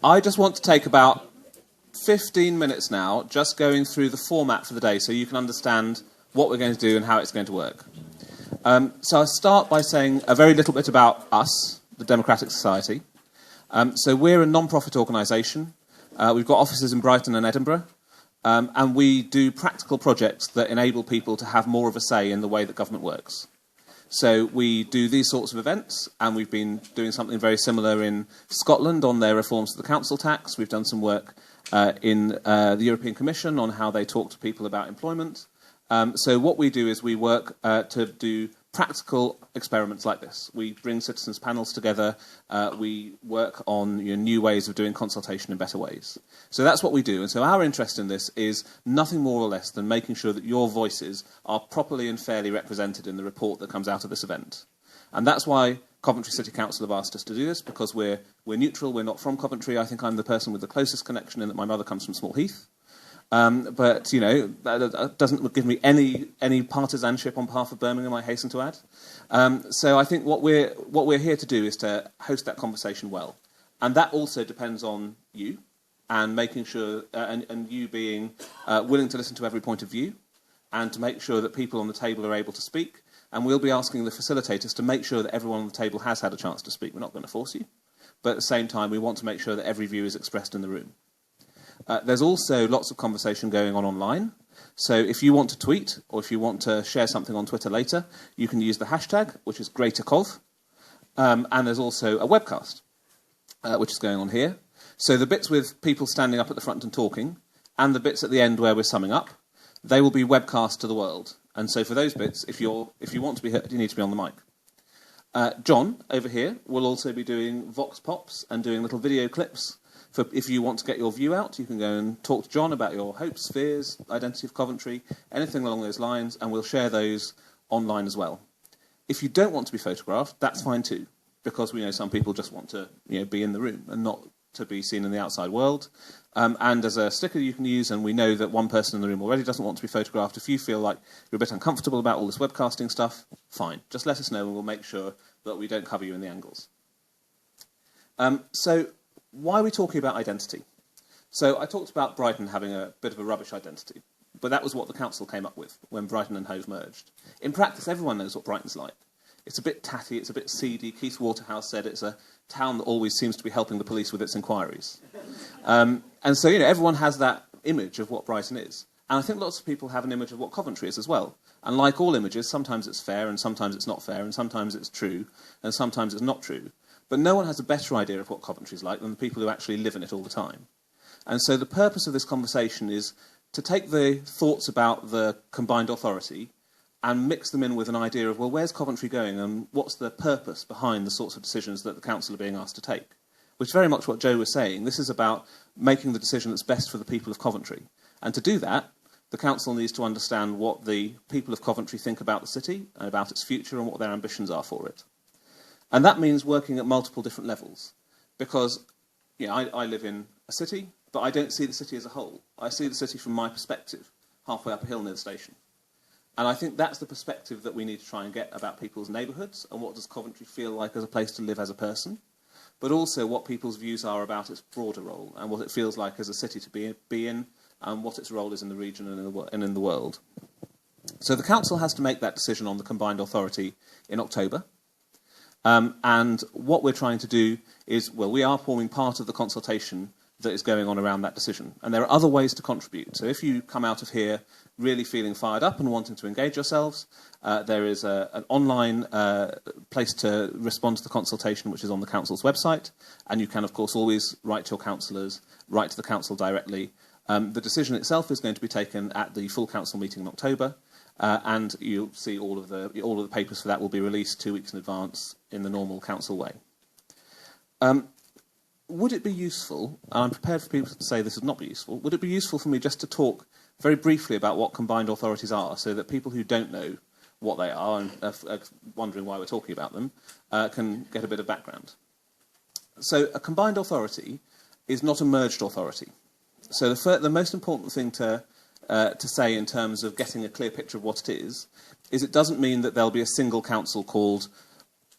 I just want to take about 15 minutes now just going through the format for the day so you can understand what we're going to do and how it's going to work. So I'll start by saying a very little bit about us, the Democratic Society. So we're a non-profit organisation. We've got offices in Brighton and Edinburgh, and we do practical projects that enable people to have more of a say in the way that government works. So we do these sorts of events, and we've been doing something very similar in Scotland on their reforms to the council tax. We've done some work in the European Commission on how they talk to people about employment. So what we do is we work to do practical experiments like this. We bring citizens' panels together. We work on new ways of doing consultation in better ways. So that's what we do. And so our interest in this is nothing more or less than making sure that your voices are properly and fairly represented in the report that comes out of this event. And that's why Coventry City Council have asked us to do this, because we're neutral, we're not from Coventry. I think I'm the person with the closest connection in that my mother comes from Small Heath. But, that doesn't give me any partisanship on behalf of Birmingham, I hasten to add. So I think what we're here to do is to host that conversation well. And that also depends on you and making sure, and you being willing to listen to every point of view and to make sure that people on the table are able to speak. And we'll be asking the facilitators to make sure that everyone on the table has had a chance to speak. We're not going to force you. But at the same time, we want to make sure that every view is expressed in the room. There's also lots of conversation going on online. So if you want to tweet or if you want to share something on Twitter later, you can use the hashtag, which is GreaterCov. And there's also a webcast, which is going on here. So the bits with people standing up at the front and talking, and the bits at the end where we're summing up, they will be webcast to the world. And so for those bits, if you want to be heard, you need to be on the mic. John, over here, will also be doing Vox Pops and doing little video clips. If you want to get your view out, you can go and talk to John about your hopes, fears, identity of Coventry, anything along those lines, and we'll share those online as well. If you don't want to be photographed, that's fine too, because we know some people just want to be in the room and not to be seen in the outside world. And as a sticker you can use, and we know that one person in the room already doesn't want to be photographed. If you feel like you're a bit uncomfortable about all this webcasting stuff, fine. Just let us know and we'll make sure that we don't cover you in the angles. So why are we talking about identity? So I talked about Brighton having a bit of a rubbish identity, but that was what the council came up with when Brighton and Hove merged. In practice, everyone knows what Brighton's like. It's a bit tatty, it's a bit seedy. Keith Waterhouse said it's a town that always seems to be helping the police with its inquiries. And so, everyone has that image of what Brighton is. And I think lots of people have an image of what Coventry is as well. And like all images, sometimes it's fair and sometimes it's not fair and sometimes it's true and sometimes it's not true. But no one has a better idea of what Coventry is like than the people who actually live in it all the time. And so the purpose of this conversation is to take the thoughts about the combined authority and mix them in with an idea of, well, where's Coventry going and what's the purpose behind the sorts of decisions that the council are being asked to take? Which is very much what Joe was saying. This is about making the decision that's best for the people of Coventry. And to do that, the council needs to understand what the people of Coventry think about the city and about its future and what their ambitions are for it. And that means working at multiple different levels. Because I live in a city, but I don't see the city as a whole. I see the city from my perspective, halfway up a hill near the station. And I think that's the perspective that we need to try and get about people's neighbourhoods and what does Coventry feel like as a place to live as a person, but also what people's views are about its broader role and what it feels like as a city to be in and what its role is in the region and in the world. So the council has to make that decision on the combined authority in October. And what we're trying to do is, we are forming part of the consultation that is going on around that decision. And there are other ways to contribute. So if you come out of here really feeling fired up and wanting to engage yourselves, there is an online place to respond to the consultation, which is on the council's website. And you can, of course, always write to your councillors, write to the council directly. The decision itself is going to be taken at the full council meeting in October. And you'll see all of the papers for that will be released 2 weeks in advance in the normal council way. Would it be useful, and I'm prepared for people to say this would not be useful, would it be useful for me just to talk very briefly about what combined authorities are, so that people who don't know what they are and are wondering why we're talking about them can get a bit of background? So a combined authority is not a merged authority. So the most important thing to say in terms of getting a clear picture of what it is it doesn't mean that there'll be a single council called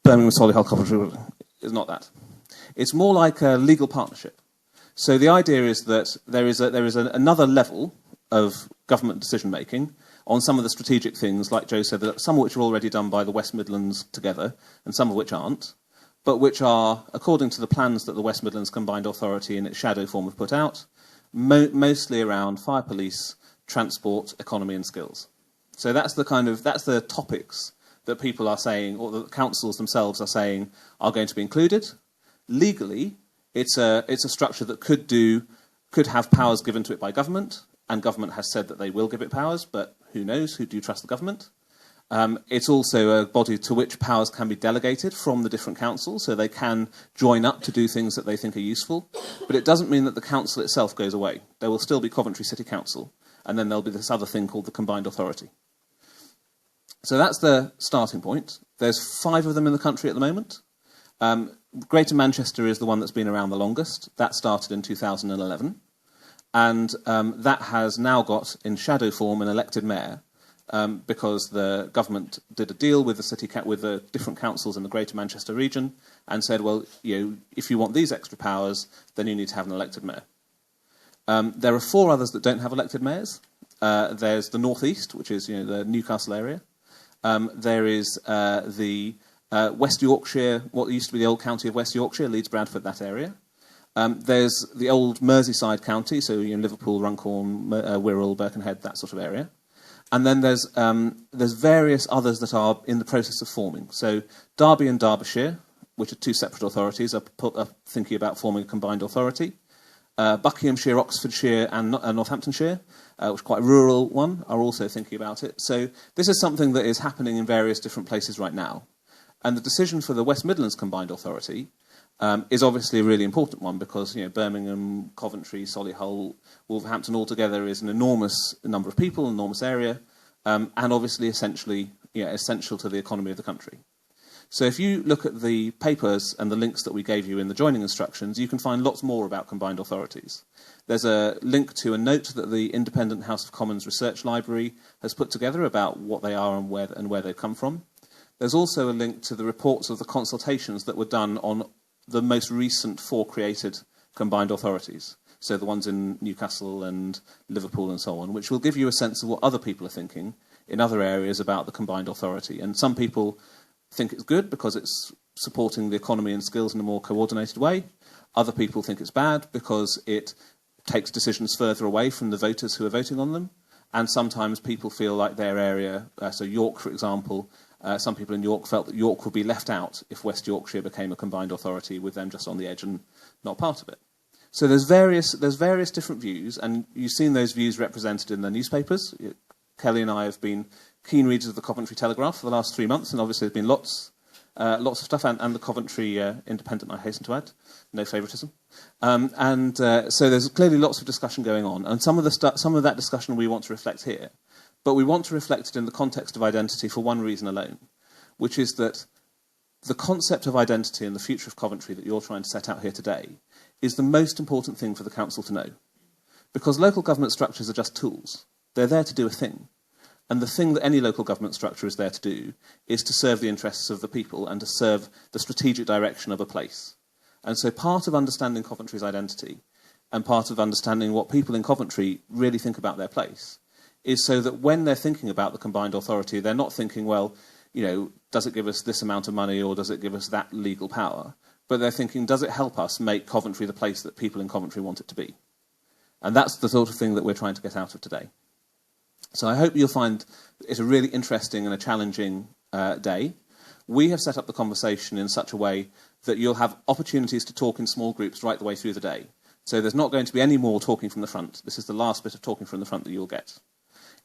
Birmingham Solihull Coventry. It's not that. It's more like a legal partnership. So the idea is that there is another level of government decision making on some of the strategic things, like Joe said, that some of which are already done by the West Midlands together, and some of which aren't, but which are, according to the plans that the West Midlands Combined Authority in its shadow form have put out, mostly around fire police, transport, economy and skills. So that's the topics that people are saying, or the councils themselves are saying, are going to be included. Legally, it's a structure that could have powers given to it by government, and government has said that they will give it powers, but who knows? Who do you trust the government? It's also a body to which powers can be delegated from the different councils, so they can join up to do things that they think are useful. But it doesn't mean that the council itself goes away. There will still be Coventry City Council, and then there'll be this other thing called the Combined Authority. So that's the starting point. There's 5 of them in the country at the moment. Greater Manchester is the one that's been around the longest. That started in 2011. And that has now got, in shadow form, an elected mayor, because the government did a deal with with the different councils in the Greater Manchester region and said, well, if you want these extra powers, then you need to have an elected mayor. There are 4 others that don't have elected mayors. There's the North East, which is the Newcastle area. There is the West Yorkshire, what used to be the old county of West Yorkshire, Leeds, Bradford, that area. There's the old Merseyside county, so Liverpool, Runcorn, Wirral, Birkenhead, that sort of area. And then there's various others that are in the process of forming. So Derby and Derbyshire, which are 2 separate authorities, are thinking about forming a combined authority. Buckinghamshire, Oxfordshire and Northamptonshire, which is quite a rural one, are also thinking about it. So this is something that is happening in various different places right now. And the decision for the West Midlands Combined Authority is obviously a really important one, because Birmingham, Coventry, Solihull, Wolverhampton altogether is an enormous number of people, an enormous area, and obviously essential to the economy of the country. So if you look at the papers and the links that we gave you in the joining instructions, you can find lots more about combined authorities. There's a link to a note that the Independent House of Commons Research Library has put together about what they are and where they've come from. There's also a link to the reports of the consultations that were done on the most recent 4 created combined authorities, so the ones in Newcastle and Liverpool and so on, which will give you a sense of what other people are thinking in other areas about the combined authority. And some people think it's good because it's supporting the economy and skills in a more coordinated way. Other people think it's bad because it takes decisions further away from the voters who are voting on them. And sometimes people feel like their area, so York, for example, some people in York felt that York would be left out if West Yorkshire became a combined authority, with them just on the edge and not part of it. So there's various different views, and you've seen those views represented in the newspapers. Kelly and I have been keen readers of the Coventry Telegraph for the last 3 months, and obviously there's been lots of stuff, and the Coventry Independent, I hasten to add, no favouritism. So there's clearly lots of discussion going on, and some of that discussion we want to reflect here. But we want to reflect it in the context of identity for one reason alone, which is that the concept of identity and the future of Coventry that you're trying to set out here today is the most important thing for the council to know. Because local government structures are just tools. They're there to do a thing. And the thing that any local government structure is there to do is to serve the interests of the people and to serve the strategic direction of a place. And so part of understanding Coventry's identity and part of understanding what people in Coventry really think about their place is so that when they're thinking about the combined authority, they're not thinking, well, does it give us this amount of money or does it give us that legal power? But they're thinking, does it help us make Coventry the place that people in Coventry want it to be? And that's the sort of thing that we're trying to get out of today. So I hope you'll find it a really interesting and a challenging day. We have set up the conversation in such a way that you'll have opportunities to talk in small groups right the way through the day. So there's not going to be any more talking from the front. This is the last bit of talking from the front that you'll get.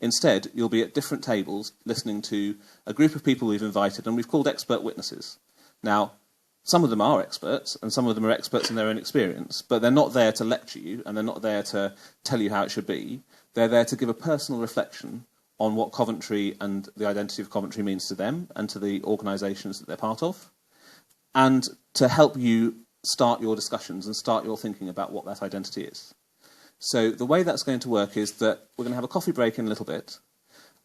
Instead, you'll be at different tables listening to a group of people we've invited, and we've called expert witnesses. Now, some of them are experts, and some of them are experts in their own experience, but they're not there to lecture you, and they're not there to tell you how it should be. They're there to give a personal reflection on what Coventry and the identity of Coventry means to them and to the organisations that they're part of, and to help you start your discussions and start your thinking about what that identity is. So the way that's going to work is that we're going to have a coffee break in a little bit,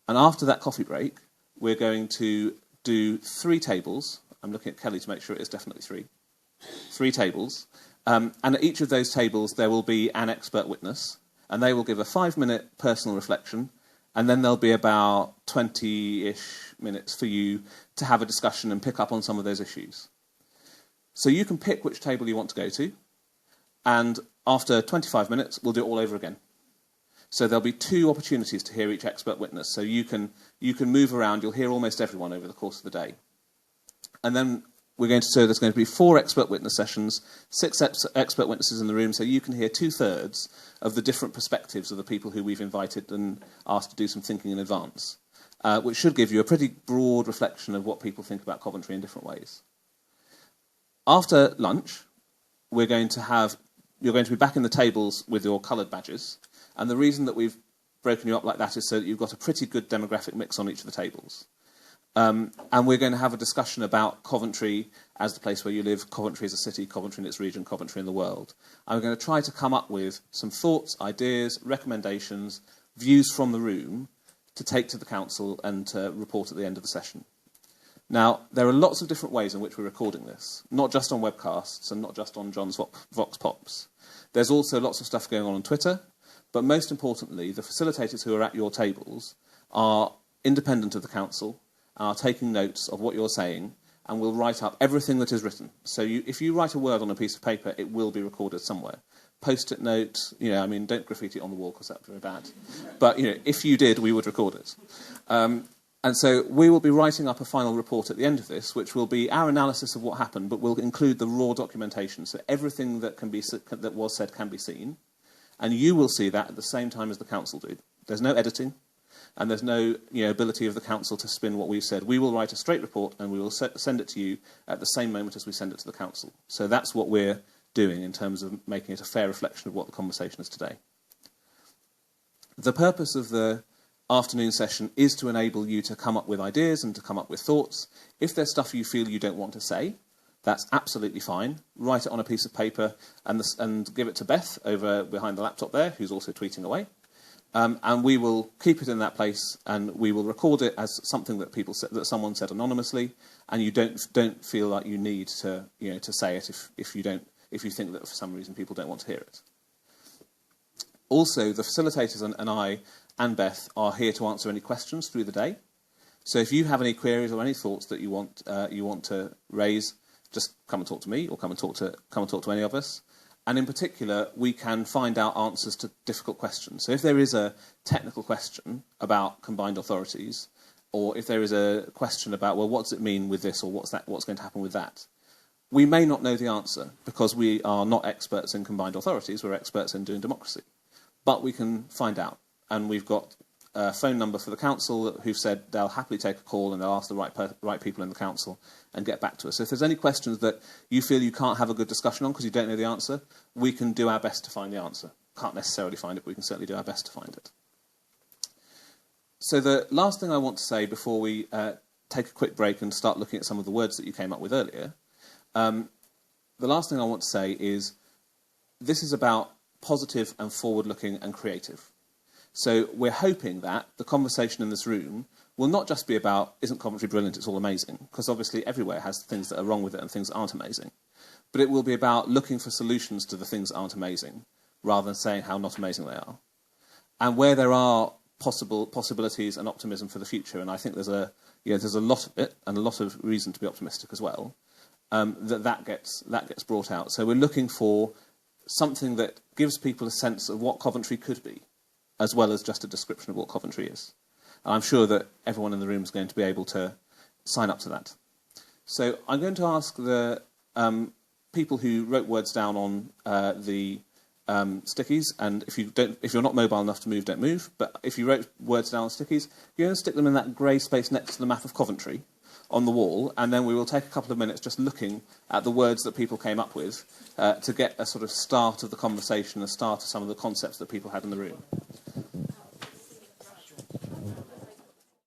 and after that coffee break, we're going to do 3 tables. I'm looking at Kelly to make sure it is definitely 3. 3 tables, And at each of those tables, there will be an expert witness, and they will give a 5-minute personal reflection, and then there'll be about 20-ish minutes for you to have a discussion and pick up on some of those issues. So you can pick which table you want to go to, and after 25 minutes, we'll do it all over again. So there'll be 2 opportunities to hear each expert witness. So you can move around. You'll hear almost everyone over the course of the day. And then so there's going to be 4 expert witness sessions, 6 expert witnesses in the room, so you can hear 2/3 of the different perspectives of the people who we've invited and asked to do some thinking in advance, which should give you a pretty broad reflection of what people think about Coventry in different ways. After lunch, you're going to be back in the tables with your coloured badges, and the reason that we've broken you up like that is so that you've got a pretty good demographic mix on each of the tables. And we're going to have a discussion about Coventry as the place where you live, Coventry as a city, Coventry in its region, Coventry in the world. And we're going to try to come up with some thoughts, ideas, recommendations, views from the room to take to the council and to report at the end of the session. Now, there are lots of different ways in which we're recording this, not just on webcasts and not just on John's Vox Pops. There's also lots of stuff going on Twitter, but most importantly, the facilitators who are at your tables are independent of the council, are taking notes of what you're saying, and will write up everything that is written. So if you write a word on a piece of paper, it will be recorded somewhere. Post-it note, don't graffiti it on the wall because that's very bad. But, if you did, we would record it. And so we will be writing up a final report at the end of this, which will be our analysis of what happened, but will include the raw documentation. So everything that was said can be seen, and you will see that at the same time as the council do. There's no editing. And there's no ability of the council to spin what we've said. We will write a straight report and we will send it to you at the same moment as we send it to the council. So that's what we're doing in terms of making it a fair reflection of what the conversation is today. The purpose of the afternoon session is to enable you to come up with ideas and to come up with thoughts. If there's stuff you feel you don't want to say, that's absolutely fine. Write it on a piece of paper and give it to Beth over behind the laptop there, who's also tweeting away. And we will keep it in that place, and we will record it as something that someone said anonymously, and you don't feel like you need to say it if you think that for some reason people don't want to hear it. Also, the facilitators and I and Beth are here to answer any questions through the day. So if you have any queries or any thoughts that you want to raise, just come and talk to me, or come and talk to any of us. And in particular, we can find out answers to difficult questions. So if there is a technical question about combined authorities, or if there is a question about, well, what does it mean with this, or what's going to happen with that, we may not know the answer, because we are not experts in combined authorities, we're experts in doing democracy. But we can find out. And we've got a phone number for the council who've said they'll happily take a call and they'll ask the right people in the council and get back to us. So if there's any questions that you feel you can't have a good discussion on because you don't know the answer, we can do our best to find the answer. Can't necessarily find it, but we can certainly do our best to find it. So the last thing I want to say before we take a quick break and start looking at some of the words that you came up with earlier, the last thing I want to say is this is about positive and forward-looking and creative. So we're hoping that the conversation in this room will not just be about, isn't Coventry brilliant, it's all amazing, because obviously everywhere has things that are wrong with it and things that aren't amazing. But it will be about looking for solutions to the things that aren't amazing, rather than saying how not amazing they are. And where there are possibilities and optimism for the future, and I think there's a lot of it, and a lot of reason to be optimistic as well, that gets brought out. So we're looking for something that gives people a sense of what Coventry could be, as well as just a description of what Coventry is. And I'm sure that everyone in the room is going to be able to sign up to that. So I'm going to ask the people who wrote words down on the stickies, and if you're not mobile enough to move, don't move, but if you wrote words down on stickies, you're going to stick them in that grey space next to the map of Coventry on the wall, and then we will take a couple of minutes just looking at the words that people came up with to get a sort of start of the conversation, a start of some of the concepts that people had in the room.